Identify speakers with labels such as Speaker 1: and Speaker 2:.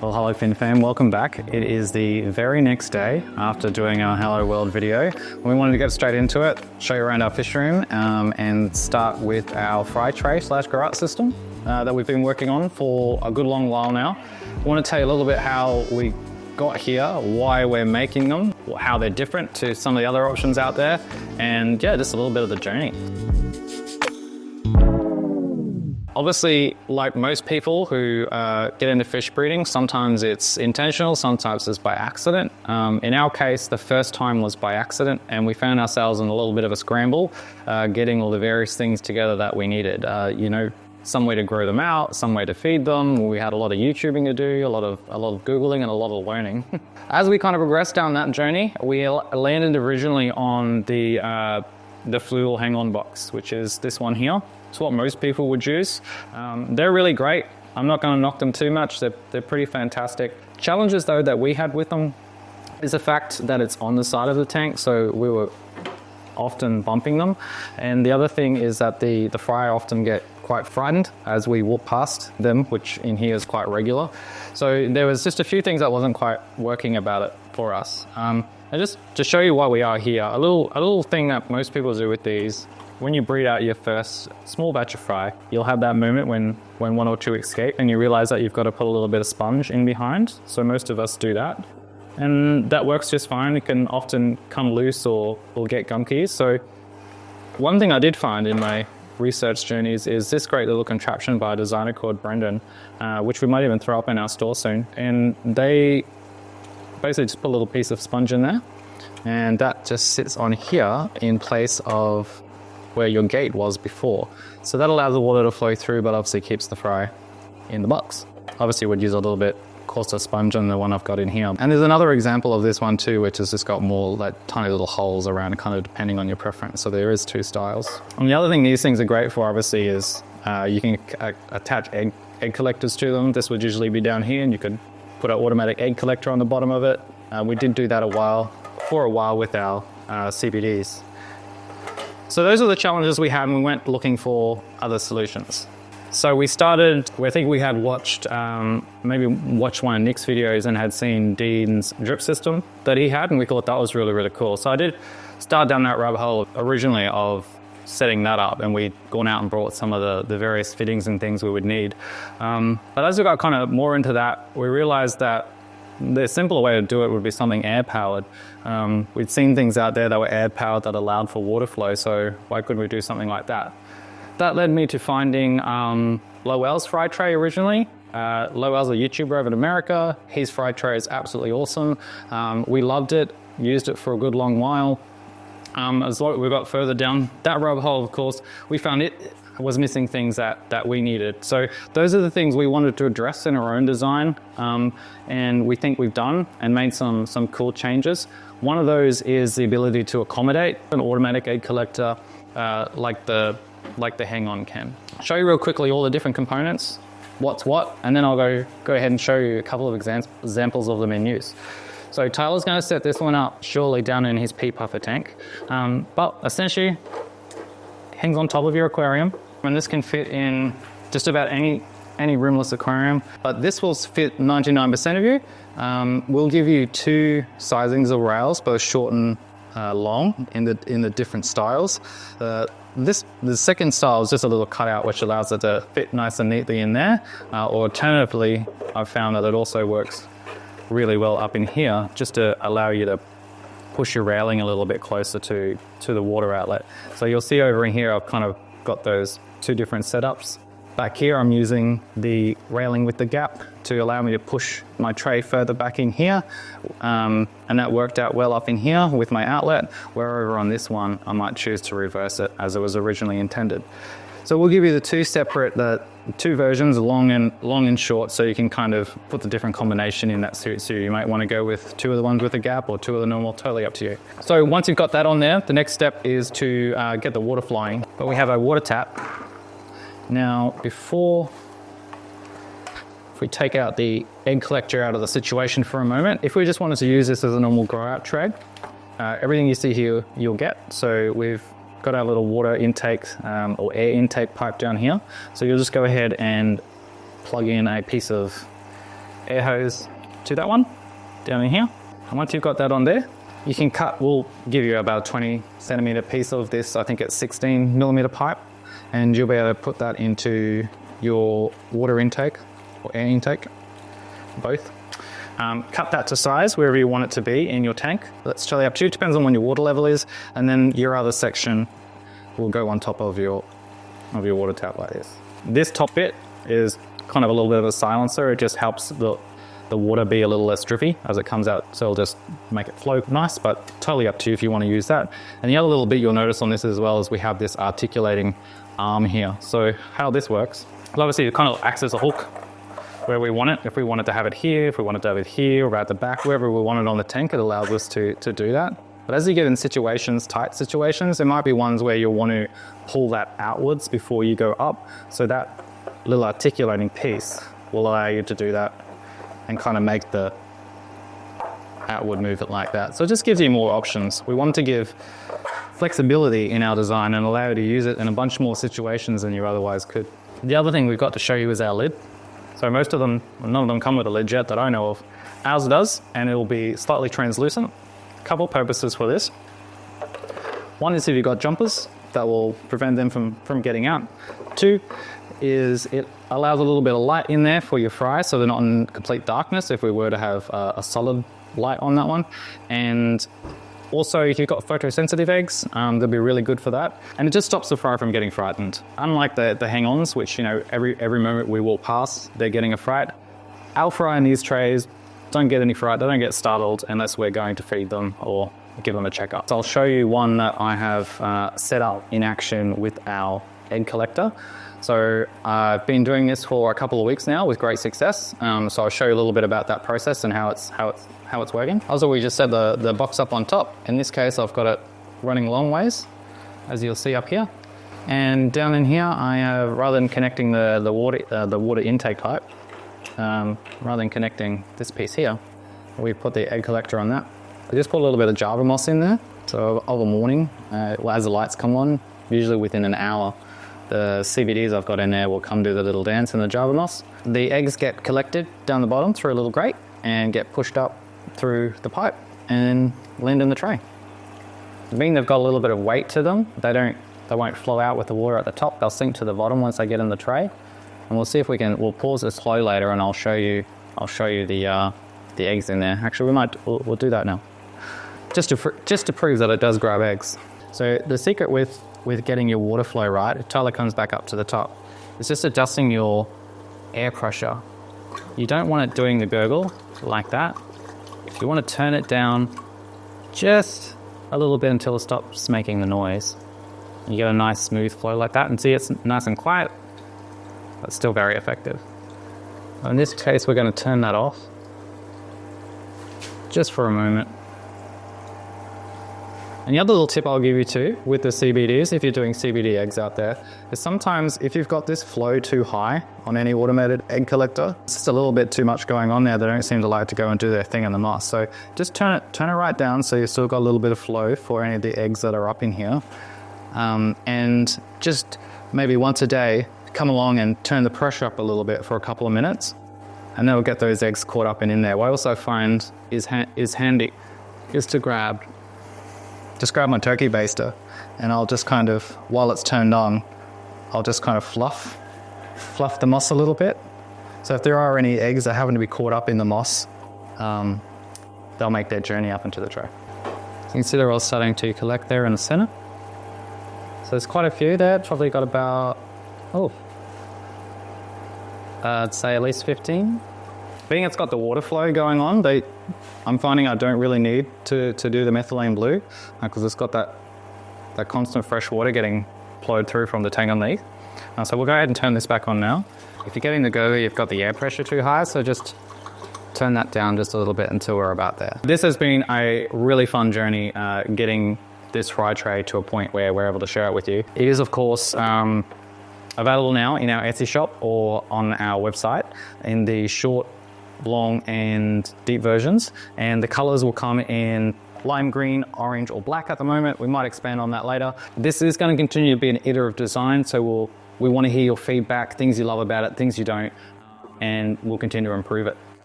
Speaker 1: Well, hello Fin fam, welcome back. It is the very next day after doing our Hello World video. We wanted to get straight into it, show you around our fish room and start with our fry tray / grow-out system that we've been working on for a good long while now. I want to tell you a little bit how we got here, why we're making them, how they're different to some of the other options out there, and yeah, just a little bit of the journey. Obviously, like most people who get into fish breeding, sometimes it's intentional, sometimes it's by accident. In our case, the first time was by accident, and we found ourselves in a little bit of a scramble, getting all the various things together that we needed. Some way to grow them out, some way to feed them. We had a lot of YouTubing to do, a lot of Googling and a lot of learning. As we kind of progressed down that journey, we landed originally on the fluval hang-on box, which is this one here. It's what most people would use. They're really great. I'm not going to knock them too much. They're pretty fantastic. Challenges though that we had with them is the fact that it's on the side of the tank, so we were often bumping them. And the other thing is that the fry often get quite frightened as we walk past them, which in here is quite regular. So there was just a few things that wasn't quite working about it for us. And just to show you why we are here, a little thing that most people do with these. When you breed out your first small batch of fry, you'll have that moment when one or two escape and you realize that you've got to put a little bit of sponge in behind. So most of us do that. And that works just fine. It can often come loose or get gunky. So one thing I did find in my research journeys is this great little contraption by a designer called Brendan, which we might even throw up in our store soon. And they basically just put a little piece of sponge in there. And that just sits on here in place of where your gate was before. So that allows the water to flow through, but obviously keeps the fry in the box. Obviously would use a little bit coarser sponge than the one I've got in here. And there's another example of this one too, which has just got more like tiny little holes around, kind of depending on your preference. So there is two styles. And the other thing these things are great for obviously is you can attach egg collectors to them. This would usually be down here and you could put an automatic egg collector on the bottom of it. We did do that for a while with our CBDs. So those are the challenges we had and we went looking for other solutions. So we started, I think we had watched one of Nick's videos and had seen Dean's drip system that he had, and we thought that was really, really cool. So I did start down that rabbit hole originally of setting that up, and we'd gone out and brought some of the various fittings and things we would need. But as we got kind of more into that, we realized that the simpler way to do it would be something air-powered. We'd seen things out there that were air-powered that allowed for water flow, so why couldn't we do something like that? That led me to finding Lowell's fry tray originally. Lowell's a YouTuber over in America. His fry tray is absolutely awesome. We loved it, used it for a good long while. As we got further down that rabbit hole, of course, we found it was missing things that we needed. So those are the things we wanted to address in our own design, and we think we've done and made some cool changes. One of those is the ability to accommodate an automatic egg collector like the hang-on can. Show you real quickly all the different components, what's what, and then I'll go ahead and show you a couple of examples of them in use. So Tyler's going to set this one up surely down in his pea puffer tank, but essentially hangs on top of your aquarium, and this can fit in just about any rimless aquarium, but this will fit 99% of you. We'll give you two sizings of rails, both short and long in the different styles. The second style is just a little cutout which allows it to fit nice and neatly in there. Alternatively, I've found that it also works really well up in here just to allow you to push your railing a little bit closer to the water outlet. So you'll see over in here I've kind of got those two different setups. Back here I'm using the railing with the gap to allow me to push my tray further back in here, and that worked out well up in here with my outlet, where over on this one I might choose to reverse it as it was originally intended. So we'll give you the two versions, long and short, so you can kind of put the different combination in that suits you. You might want to go with two of the ones with a gap or two of the normal, totally up to you. So once you've got that on there, the next step is to get the water flowing. But we have a water tap. Now, if we take out the egg collector out of the situation for a moment, if we just wanted to use this as a normal grow-out tray, everything you see here you'll get. So we've got our little water intake or air intake pipe down here. So you'll just go ahead and plug in a piece of air hose to that one down in here. And once you've got that on there, you can cut, we'll give you about a 20 centimeter piece of this, I think it's 16 millimeter pipe, and you'll be able to put that into your water intake or air intake, both. Cut that to size wherever you want it to be in your tank. That's totally up to you, it depends on what your water level is, and then your other section will go on top of your water tap like this. This top bit is kind of a little bit of a silencer. It just helps the water be a little less drippy as it comes out, so it'll just make it flow nice, but totally up to you if you want to use that. And the other little bit you'll notice on this as well is we have this articulating arm here. So how this works, well, obviously it kind of acts as a hook where we want it. If we wanted to have it here, if we wanted to have it here or at the back, wherever we want it on the tank, it allows us to do that. But as you get in situations, tight situations, there might be ones where you'll want to pull that outwards before you go up. So that little articulating piece will allow you to do that and kind of make the outward movement like that. So it just gives you more options. We want to give flexibility in our design and allow you to use it in a bunch more situations than you otherwise could. The other thing we've got to show you is our lid. So most of them, none of them come with a lid yet that I know of. Ours does, and it will be slightly translucent. A couple purposes for this. One is if you've got jumpers, that will prevent them from getting out. Two is it allows a little bit of light in there for your fry, so they're not in complete darkness if we were to have a solid light on that one. And also, if you've got photosensitive eggs, they'll be really good for that. And it just stops the fry from getting frightened. Unlike the hang-ons, which, you know, every moment we walk past, they're getting a fright. Our fry in these trays don't get any fright. They don't get startled unless we're going to feed them or give them a checkup. So I'll show you one that I have set up in action with our egg collector. So I've been doing this for a couple of weeks now with great success. So I'll show you a little bit about that process and how it's working. Also, we just set the box up on top. In this case, I've got it running long ways, as you'll see up here. And down in here, I have, rather than connecting the water intake pipe, rather than connecting this piece here, we put the egg collector on that. We just put a little bit of Java moss in there. So of a morning, as the lights come on, usually within an hour, the CBDs I've got in there will come do the little dance in the Java moss. The eggs get collected down the bottom through a little grate and get pushed up through the pipe and land in the tray. Being they've got a little bit of weight to them, they won't flow out with the water at the top. They'll sink to the bottom once they get in the tray. And we'll see if we'll pause this flow later and I'll show you the eggs in there. Actually, we'll do that now. Just to prove that it does grab eggs. So the secret with getting your water flow right, it totally comes back up to the top. It's just adjusting your air pressure. You don't want it doing the gurgle like that. You want to turn it down just a little bit until it stops making the noise. You get a nice smooth flow like that, and see it's nice and quiet, but still very effective. In this case, we're going to turn that off just for a moment. And the other little tip I'll give you too with the CBDs, if you're doing CBD eggs out there, is sometimes if you've got this flow too high on any automated egg collector, it's just a little bit too much going on there. They don't seem to like to go and do their thing in the moss. So just turn it right down so you've still got a little bit of flow for any of the eggs that are up in here. And just maybe once a day, come along and turn the pressure up a little bit for a couple of minutes, and then we'll get those eggs caught up and in there. What I also find is handy is to grab my turkey baster, and I'll just kind of, while it's turned on, I'll just kind of fluff the moss a little bit. So if there are any eggs that happen to be caught up in the moss, they'll make their journey up into the tray. So you can see they're all starting to collect there in the center. So there's quite a few there, probably got about, I'd say at least 15. Being it's got the water flow going on, I'm finding I don't really need to do the methylene blue because it's got that constant fresh water getting flowed through from the tank underneath. So we'll go ahead and turn this back on now. If you're getting the gurgle, you've got the air pressure too high, so just turn that down just a little bit until we're about there. This has been a really fun journey getting this fry tray to a point where we're able to share it with you. It is, of course, available now in our Etsy shop or on our website in the short, long and deep versions, and the colors will come in lime green, orange or black at the moment. We might expand on that later. This is going to continue to be an iterative design, so we want to hear your feedback, things you love about it, things you don't, and we'll continue to improve it.